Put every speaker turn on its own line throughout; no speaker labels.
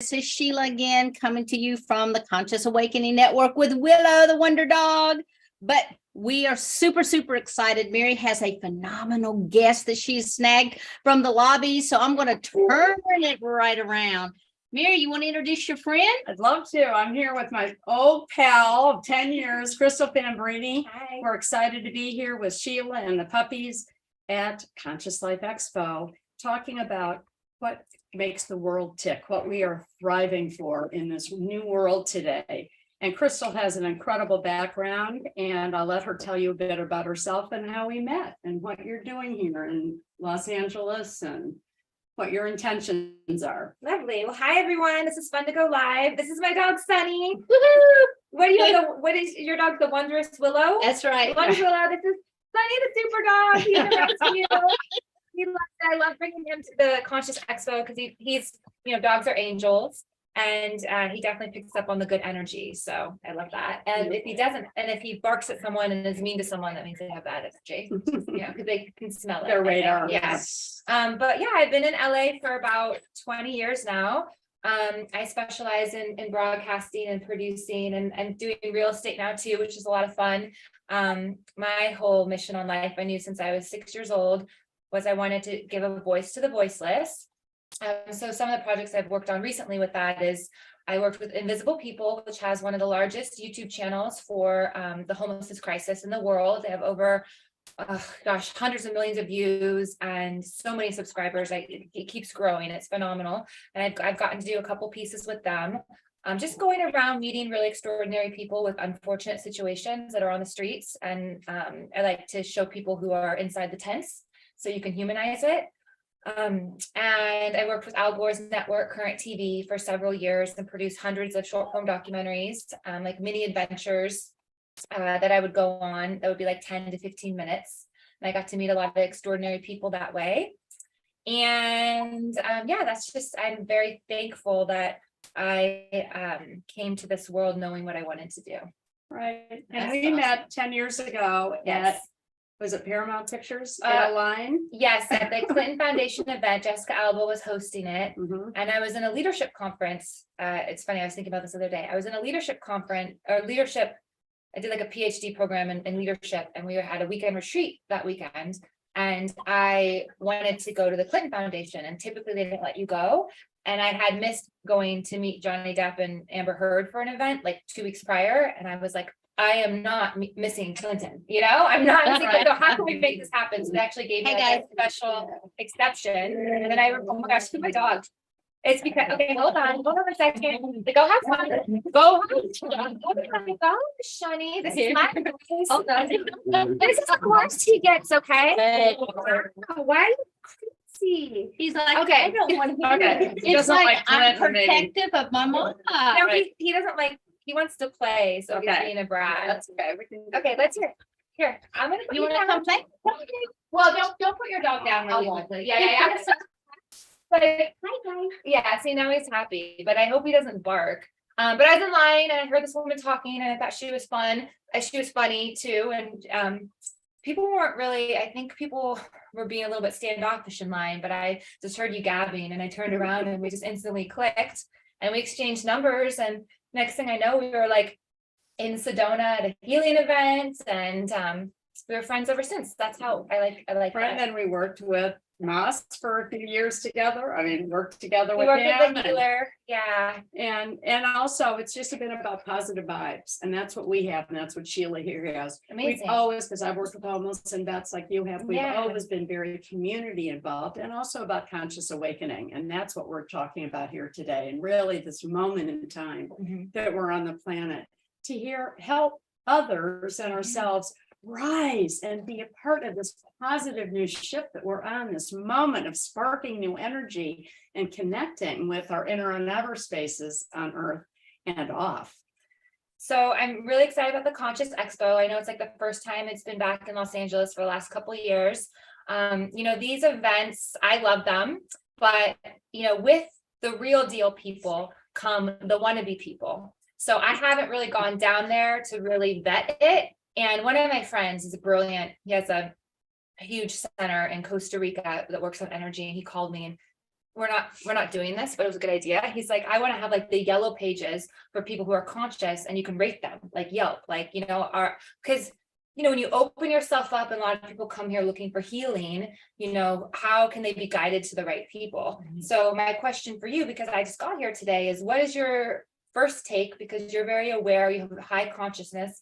This is Sheila again, coming to you from the Conscious Awakening Network with Willow, the Wonder Dog. But we are super, super excited. Mary has a phenomenal guest that she's snagged from the lobby. So I'm going to turn it right around. Mary, you want to introduce your friend?
I'd love to. I'm here with my old pal of 10 years, Crystal Fambrini.
Hi.
We're excited to be here with Sheila and the puppies at Conscious Life Expo, talking about what makes the world tick, what we are thriving for in this new world today. And Crystal has an incredible background, and I'll let her tell you a bit about herself and how we met and what you're doing here in Los Angeles and what your intentions are.
Lovely. Well, hi everyone. This is fun to go live. This is my dog Sunny. Woohoo! What is your dog? The Wondrous Willow?
That's right.
Wondrous Willow. This is Sunny, the super dog. He's a rescue. He loves it. I love bringing him to the Conscious Expo because he's dogs are angels, and he definitely picks up on the good energy. So I love that. And if he doesn't, and if he barks at someone and is mean to someone, that means they have bad energy. Because they can smell it.
Their radar.
Yes. But yeah, I've been in LA for about 20 years now. I specialize in broadcasting and producing and doing real estate now too, which is a lot of fun. My whole mission on life, I knew since I was 6 years old, was I wanted to give a voice to the voiceless. So some of the projects I've worked on recently with that is I worked with Invisible People, which has one of the largest YouTube channels for the homelessness crisis in the world. They have over, hundreds of millions of views and so many subscribers. It keeps growing. It's phenomenal. And I've gotten to do a couple pieces with them. Just going around meeting really extraordinary people with unfortunate situations that are on the streets. And I like to show people who are inside the tents so you can humanize it. And I worked with Al Gore's network, Current TV, for several years and produced hundreds of short form documentaries, like mini adventures that I would go on that would be like 10 to 15 minutes. And I got to meet a lot of extraordinary people that way. And that's just, I'm very thankful that I came to this world knowing what I wanted to do.
Right. And we met 10 years ago at, was it Paramount Pictures in a line?
Yes, at the Clinton Foundation event. Jessica Alba was hosting it.
Mhm.
And I was in a leadership conference. It's funny, I was thinking about this the other day. I was in a leadership conference or leadership. I did like a PhD program in leadership, and we had a weekend retreat that weekend. And I wanted to go to the Clinton Foundation, and typically they didn't let you go. And I had missed going to meet Johnny Depp and Amber Heard for an event like 2 weeks prior. And I was like, I am not missing Clinton, I'm not missing Clinton. So how can we make this happen? So they actually gave me a special exception. And then oh my gosh, my dog. It's because, okay, hold on a second. Go have fun. Go have fun. Oh my gosh, Shani, this is my this is the worst he gets, okay? Why are you crazy?
He's like,
Okay.
I don't want to hear
Okay.
it.
He
It's
doesn't
like,
like
I'm
Clinton, maybe.
protective of my mom.
No, he doesn't like, he wants to play, so he's
Okay.
being a brat.
That's okay. We can.
Okay, let's hear. Here, I'm gonna put
You want to
down.
come play?
Well, don't put your dog down really quickly. Yeah. But hi guys. Yeah, see now he's happy, but I hope he doesn't bark. But I was in line and I heard this woman talking and I thought she was fun. She was funny too. And people weren't really, I think people were being a little bit standoffish in line, but I just heard you gabbing and I turned around and we just instantly clicked and we exchanged numbers. And next thing I know, we were like in Sedona at a healing event, and we were friends ever since. That's how I like
Right,
that.
and we worked with Moss for a few years together. I mean, worked together
We
with
worked
him.
with the healer. Yeah.
And also it's just been about positive vibes, and that's what we have, and that's what Sheila here has.
Amazing.
We've always, because I've worked with homeless and vets like you have, we've
Yeah.
always been very community involved and also about conscious awakening. And that's what we're talking about here today. And really this moment in time
Mhm.
that we're on the planet to help others and ourselves rise and be a part of this positive new shift that we're on, this moment of sparking new energy and connecting with our inner and outer spaces on earth and off.
So I'm really excited about the Conscious Expo. I know it's like the first time it's been back in Los Angeles for the last couple of years. These events, I love them, but with the real deal people come the wannabe people. So I haven't really gone down there to really vet it. And one of my friends is brilliant. He has a huge center in Costa Rica that works on energy. And he called me and we're not doing this, but it was a good idea. He's like, I want to have like the yellow pages for people who are conscious, and you can rate them like Yelp, like, you know, because you know, when you open yourself up and a lot of people come here looking for healing, you know, how can they be guided to the right people? So my question for you, because I just got here today, is what is your first take? Because you're very aware, you have high consciousness.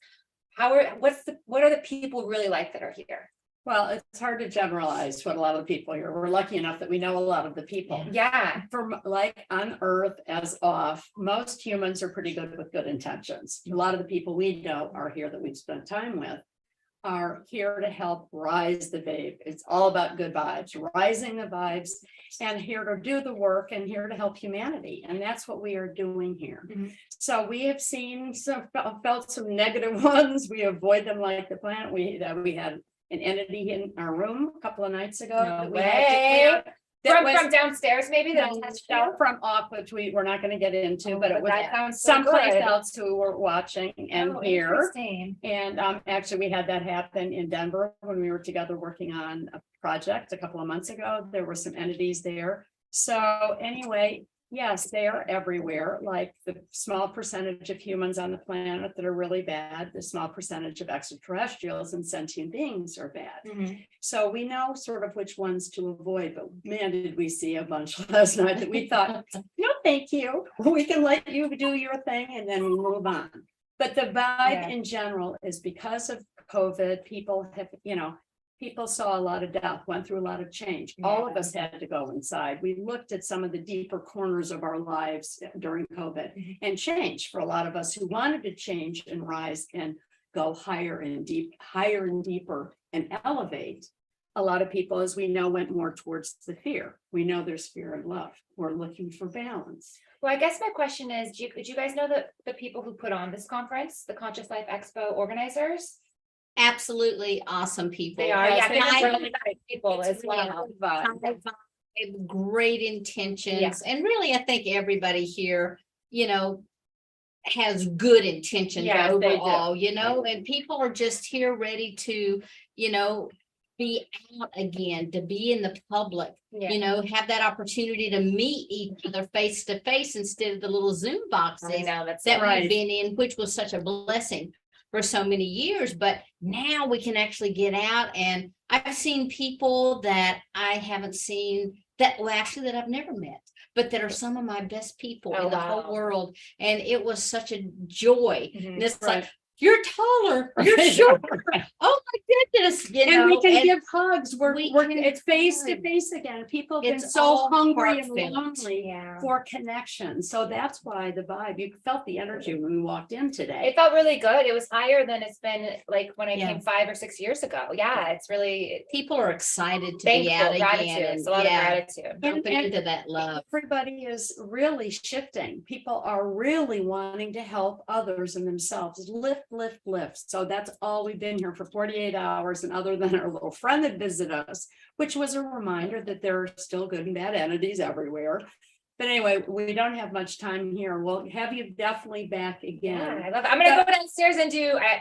What are the people really like that are here?
Well, it's hard to generalize what a lot of the people here. We're lucky enough that we know a lot of the people.
Yeah.
From like on Earth as off, most humans are pretty good with good intentions. A lot of the people we know are here that we've spent time with are here to help rise the babe. It's all about good vibes, rising the vibes, and here to do the work and here to help humanity. And that's what we are doing here.
Mhm.
So we have seen felt some negative ones. We avoid them like the planet. We had an entity in our room a couple of nights ago.
No
that we had to-
From downstairs, maybe
no, from off, which we're not going to get into, but it was
that sounds so
someplace
good.
else who were watching and
Oh,
here.
interesting.
And actually, we had that happen in Denver when we were together working on a project a couple of months ago. There were some entities there. So anyway, yes, they are everywhere. Like the small percentage of humans on the planet that are really bad, the small percentage of extraterrestrials and sentient beings are bad.
Mhm.
So we know sort of which ones to avoid, but man, did we see a bunch last night that we thought, no, thank you. We can let you do your thing and then we move on. But the vibe in general is because of COVID, people have, you know, people saw a lot of death, went through a lot of change. All of us had to go inside. We looked at some of the deeper corners of our lives during COVID and change for a lot of us who wanted to change and rise and go higher and deeper and elevate. A lot of people, as we know, went more towards the fear. We know there's fear and love. We're looking for balance.
Well, I guess my question is, do you guys know the people who put on this conference, the Conscious Life Expo organizers?
Absolutely awesome people.
They are,
Yes,
yeah,
they
they're
are.
really nice people as well.
High vibe, great intentions.
Yeah.
And really, I think everybody here, you know, has good intentions
Yeah, they do.
overall, you know, and people are just here ready to, you know, be out again, to be in the public,
Yeah.
you know, have that opportunity to meet each other face to face instead of the little Zoom
I
boxes
know, that's
that
right.
we've been in, which was such a blessing for so many years. But now we can actually get out, and I've seen people that I haven't seen that, well, actually that I've never met, but that are some of my best people
Oh,
in the
wow.
whole world. And it was such a joy.
Mhm.
And it's
Right.
like, you're taller, you're shorter. Oh my goodness, you
And
know,
we can
and
give hugs. We're
can
it's face to
hug.
face again. People have been
It's
so
all
hungry and
heartfelt.
lonely
Yeah.
for connection. So that's why the vibe, you felt the energy when we walked in today.
It felt really good. It was higher than it's been like when I
Yeah.
came 5 or 6 years ago. Yeah, it's really
people are excited to
thankful,
be out
gratitude.
again.
It's a lot of gratitude.
And-
Open into that love.
Everybody is really shifting. People are really wanting to help others and themselves. Lift, lift, lift. So that's all we've been here for 48 hours. And other than our little friend that visited us, which was a reminder that there are still good and bad entities everywhere. But anyway, we don't have much time here. We'll have you definitely back
Yeah,
again.
I love it. I'm gonna go downstairs and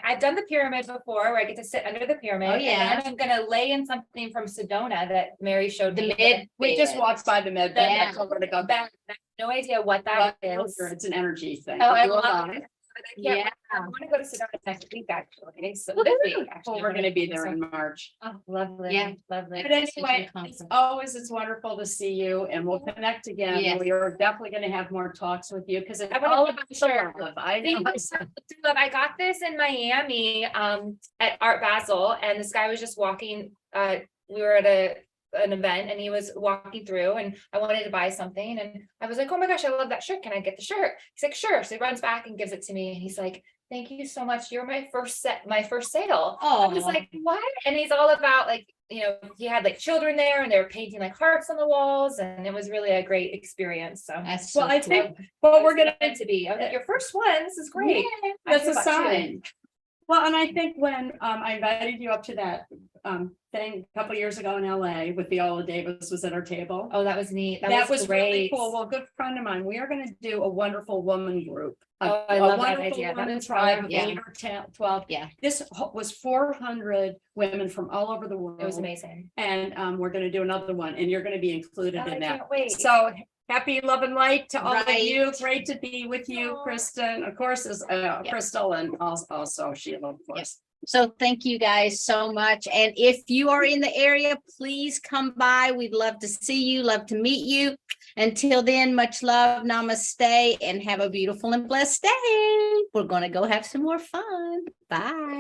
I've done the pyramid before where I get to sit under the pyramid.
Oh, yeah.
And then I'm gonna lay in something from Sedona that Mary showed
The
me.
med
We just walked by the med bed.
Yeah.
That's where we're gonna go
Back. I have no idea what that is.
It's an energy thing.
Oh, I
You'll
love
love
it. But I can't wait. I want to go to Sedona next week, actually. So this week, actually.
Well, we're gonna be there in March.
Oh, lovely.
Yeah.
Lovely.
But anyway,
Conference.
it's wonderful to see you, and we'll connect again.
Yes.
We are definitely gonna have more talks with you, because it's
I wanna
all
be
about the
sure.
love. I
Thank
know.
you so much, love. I got this in Miami at Art Basel, and this guy was just walking. We were at an event, and he was walking through, and I wanted to buy something, and I was like, oh my gosh, I love that shirt. Can I get the shirt? He's like, sure. So he runs back and gives it to me, and he's like, thank you so much. You're my first sale. I was
Oh,
like, what? And he's all about like, you know, he had like children there, and they were painting like hearts on the walls, and it was really a great experience. So
that's
Well,
so
I
cool.
think what we're gonna
meant to be. I was like, your first one. This is great.
That's
feel
a
that too.
sign. Well, and I think when I invited you up to that thing a couple years ago in LA with Viola Davis was at our table.
Oh, that was neat.
That was really
great.
cool. Well, a good friend of mine, we are going to do a wonderful woman group.
Oh, I
A
love that
wonderful
idea. That
woman
is
tribe of
powerful.
8 or 10, 12.
Yeah.
This was 400 women from all over the world.
It was amazing.
And we're going to do another one, and you're going to be included
Oh,
in
I
that.
can't wait.
So happy love and light to all of
Right.
you. Great to be with you,
Aw.
Kristen. Of course, is Crystal, and also Sheila, of course.
So thank you guys so much. And if you are in the area, please come by. We'd love to see you, love to meet you. Until then, much love, namaste, and have a beautiful and blessed day. We're going to go have some more fun. Bye.